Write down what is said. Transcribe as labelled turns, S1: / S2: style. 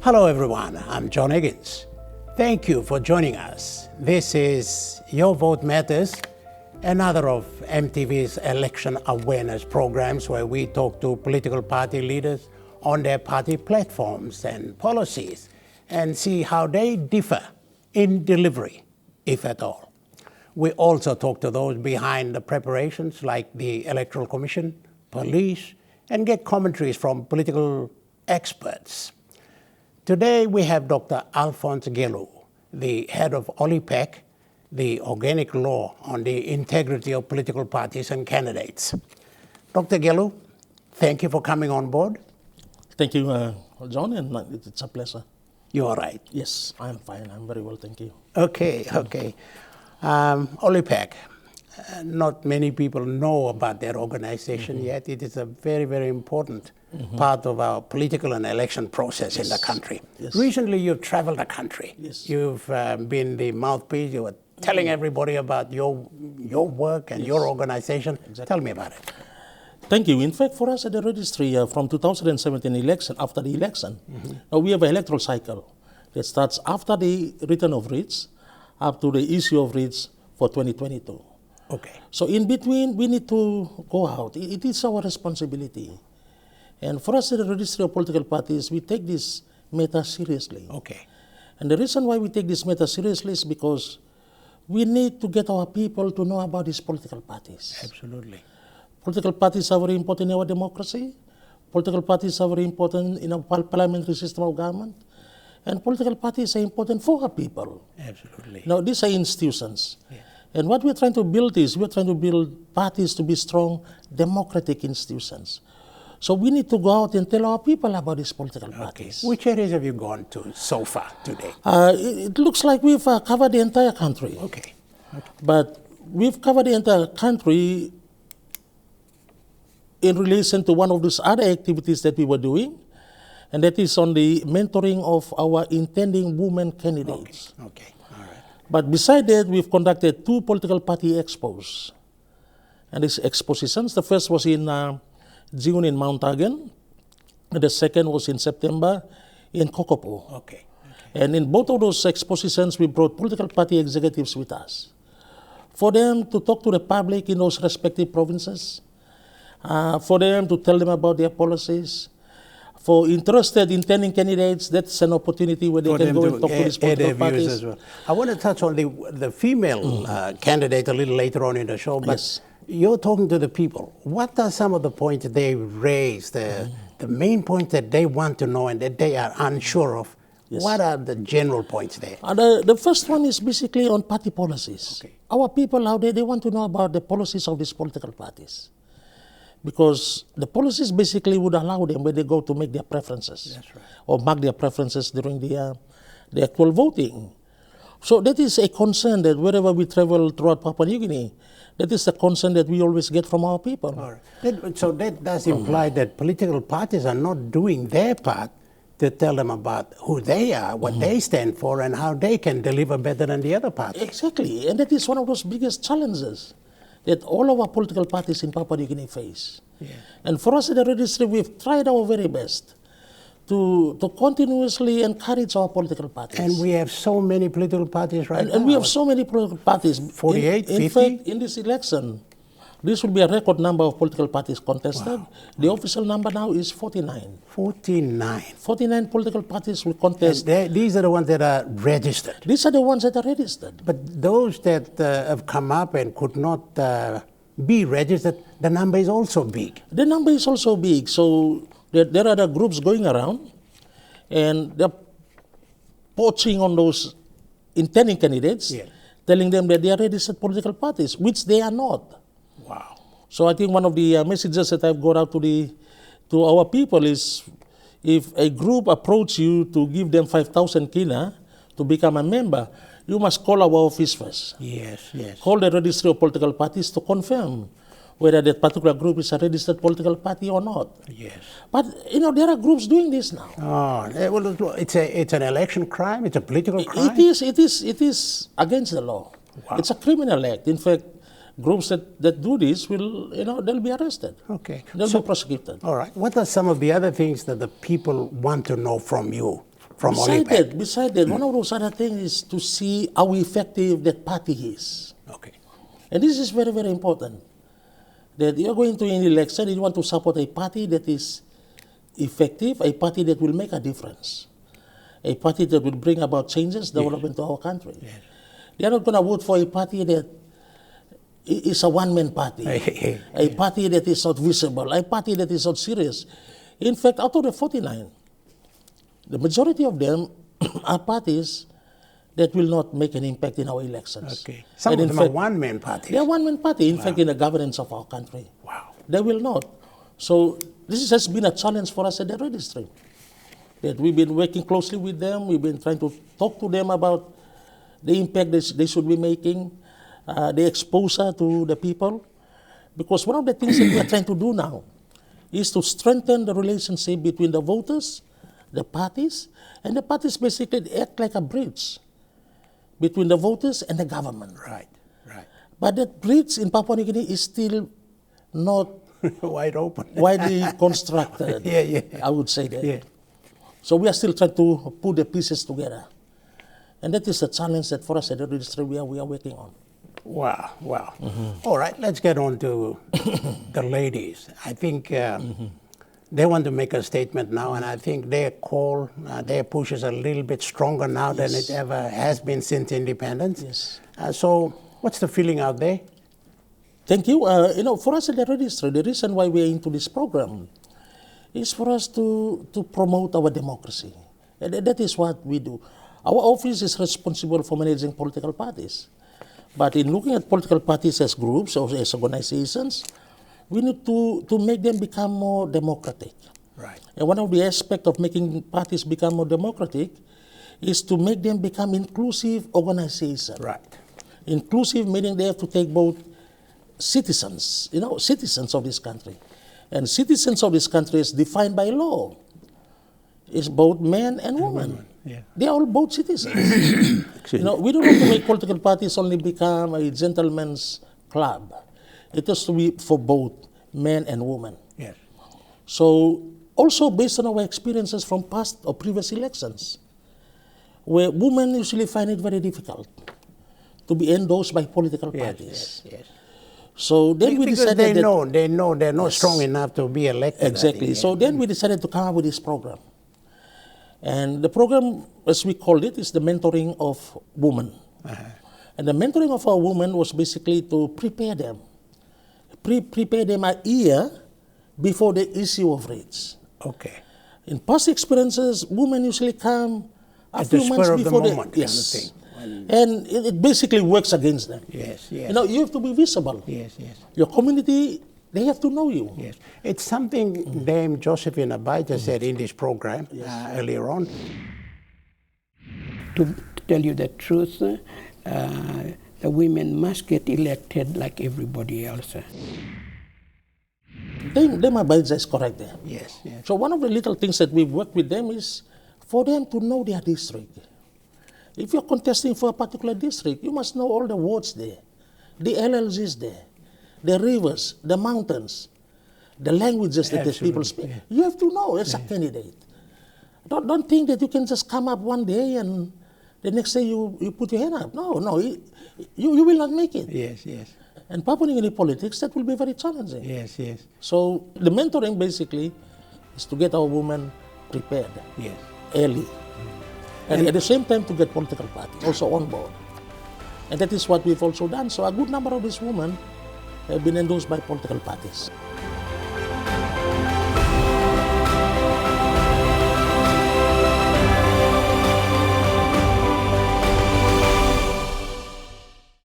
S1: Hello everyone, I'm John Eggins. Thank you for joining us. This is Your Vote Matters, another of EMTV's election awareness programs where we talk to political party leaders on their party platforms and policies and see how they differ in delivery, if at all. We also talk to those behind the preparations like the Electoral Commission, police, and get commentaries from political experts. Today we have Dr. Alphonse Gelu, the head of OLIPEC, the organic law on the integrity of political parties and candidates. Dr. Gelu, thank you for coming on board.
S2: Thank you, John, and it's a pleasure.
S1: You all right?
S2: Yes, I'm fine. I'm very well, thank you.
S1: Okay. OLIPEC, not many people know about their organization yet. It is a very, very important part of our political and election process in the country.
S2: Yes.
S1: Recently, you've traveled the country.
S2: Yes.
S1: You've been the mouthpiece. You were telling everybody about your work and your organization.
S2: Exactly.
S1: Tell me about it.
S2: Thank you. In fact, for us at the registry, from 2017 election, after the election, now we have an electoral cycle that starts after the return of writs up to the issue of writs for 2022.
S1: Okay.
S2: So in between, we need to go out. It is our responsibility. And for us at the registry of political parties, we take this matter seriously.
S1: Okay.
S2: And the reason why we take this matter seriously is because we need to get our people to know about these political parties.
S1: Absolutely.
S2: Political parties are very important in our democracy. Political parties are very important in our parliamentary system of government. And political parties are important for our people.
S1: Absolutely.
S2: Now, these are institutions.
S1: Yeah.
S2: And what we're trying to build is, we're trying to build parties to be strong, democratic institutions. So we need to go out and tell our people about these political parties.
S1: Which areas have you gone to so far today?
S2: It looks like we've covered the entire country.
S1: Okay.
S2: But we've covered the entire country in relation to one of those other activities that we were doing, and that is on the mentoring of our intending women candidates.
S1: Okay. All right.
S2: But beside that, we've conducted 2 political party expos. And these expositions, the first was in June in Mount Hagen, and the second was in September in Kokopo.
S1: Okay.
S2: And in both of those expositions, we brought political party executives with us for them to talk to the public in those respective provinces, for them to tell them about their policies. For interested intending candidates, that's an opportunity where they can go and talk to these political parties.
S1: As well. I want to touch on the female candidate a little later on in the show, but
S2: Yes.
S1: You're talking to the people. What are some of the points they raise, the main points that they want to know and that they are unsure of?
S2: Yes.
S1: What are the general points there?
S2: The first one is basically on party policies.
S1: Okay.
S2: Our people out there, they want to know about the policies of these political parties. Because the policies basically would allow them when they go to make their preferences.
S1: That's right.
S2: Or mark their preferences during the actual voting. So that is a concern that wherever we travel throughout Papua New Guinea, that is the concern that we always get from our people.
S1: All right. So that does imply that political parties are not doing their part to tell them about who they are, what they stand for, and how they can deliver better than the other parties.
S2: Exactly. And that is one of those biggest challenges that all of our political parties in Papua New Guinea face.
S1: Yeah.
S2: And for us at the registry, we've tried our very best to continuously encourage our political parties.
S1: And we have so many political parties right now.
S2: And we have so many political parties.
S1: 48,
S2: in
S1: 50?
S2: fact, in this election, this will be a record number of political parties contested. Wow. The official number now is 49.
S1: 49.
S2: 49 political parties will contest.
S1: These are the ones that are registered.
S2: These are the ones that are registered.
S1: But those that have come up and could not be registered, the number is also big.
S2: The number is also big. So there are the groups going around, and they're poaching on those intending candidates, telling them that they are registered political parties, which they are not.
S1: Wow.
S2: So I think one of the messages that I've got out to our people is, if a group approach you to give them 5,000 kina to become a member, you must call our office first.
S1: Yes.
S2: Call the registry of political parties to confirm whether that particular group is a registered political party or not.
S1: Yes.
S2: But, there are groups doing this now.
S1: Oh, well, it's an election crime? It's a political crime?
S2: It is against the law. Wow. It's a criminal act. In fact, groups that do this will, they'll be arrested.
S1: Okay.
S2: They'll be prosecuted.
S1: All right. What are some of the other things that the people want to know from you from OLIPAC.
S2: Besides that, one of those other things is to see how effective that party is.
S1: Okay.
S2: And this is very, very important. That you're going to an election, you want to support a party that is effective, a party that will make a difference, a party that will bring about changes, development to our country.
S1: Yes.
S2: They're not going to vote for a party that is a one-man party, a party that is not visible, a party that is not serious. In fact, out of the 49, the majority of them are parties that will not make an impact in our elections.
S1: Okay. Some of them are one-man parties.
S2: They are one-man party, in fact, in the governance of our country.
S1: Wow.
S2: They will not. So this has been a challenge for us at the registry. That we've been working closely with them, we've been trying to talk to them about the impact they should be making, the exposure to the people. Because one of the things that we are trying to do now is to strengthen the relationship between the voters, the parties, and the parties basically act like a bridge between the voters and the government.
S1: Right, right.
S2: But that bridge in Papua New Guinea is still not
S1: wide open.
S2: widely constructed.
S1: Yeah.
S2: I would say that.
S1: Yeah.
S2: So we are still trying to put the pieces together. And that is the challenge that for us at the registry we are working on.
S1: Wow. All right, let's get on to the ladies. I think they want to make a statement now, and I think their call, their push is a little bit stronger now than it ever has been since independence.
S2: Yes.
S1: So what's the feeling out there?
S2: Thank you. For us at the registry, the reason why we are into this program is for us to promote our democracy. And that is what we do. Our office is responsible for managing political parties. But in looking at political parties as groups or as organizations, we need to make them become more democratic.
S1: Right.
S2: And one of the aspects of making parties become more democratic is to make them become inclusive organizations.
S1: Right.
S2: Inclusive meaning they have to take both citizens, citizens of this country. And citizens of this country is defined by law. It's both men and women.
S1: Yeah.
S2: They are all both citizens. We don't want to make political parties only become a gentleman's club. It has to be for both men and women.
S1: Yes.
S2: So also based on our experiences from past or previous elections, where women usually find it very difficult to be endorsed by political parties.
S1: Yes.
S2: So then we decided
S1: they know they're not strong enough to be elected.
S2: Exactly. So then we decided to come up with this program. And the program, as we called it, is the mentoring of women. And the mentoring of our women was basically to prepare them. Prepare them a year before the issue of rates.
S1: Okay.
S2: In past experiences, women usually come a
S1: At
S2: few
S1: the
S2: months
S1: spur of
S2: before
S1: the moment,
S2: yes.
S1: kind of thing.
S2: And it basically works against them.
S1: Yes.
S2: You have to be visible.
S1: Yes.
S2: Your community, they have to know you.
S1: Yes. It's something Dame Josephine Abaita said in this program earlier on.
S3: To tell you the truth, the women must get elected like everybody else.
S2: Dame Abaita is correct there.
S1: Yes.
S2: So one of the little things that we've worked with them is for them to know their district. If you're contesting for a particular district, you must know all the wards there, the LLGs there, the rivers, the mountains, the languages that the people speak.
S1: Yeah.
S2: You have to know as a candidate. Don't think that you can just come up one day and the next day you put your hand up. No, you will not make it.
S1: Yes.
S2: And Papua New Guinea politics, that will be very challenging.
S1: Yes.
S2: So the mentoring basically is to get our women prepared early. And at the same time to get political parties also on board. And that is what we've also done. So a good number of these women have been endorsed by political parties.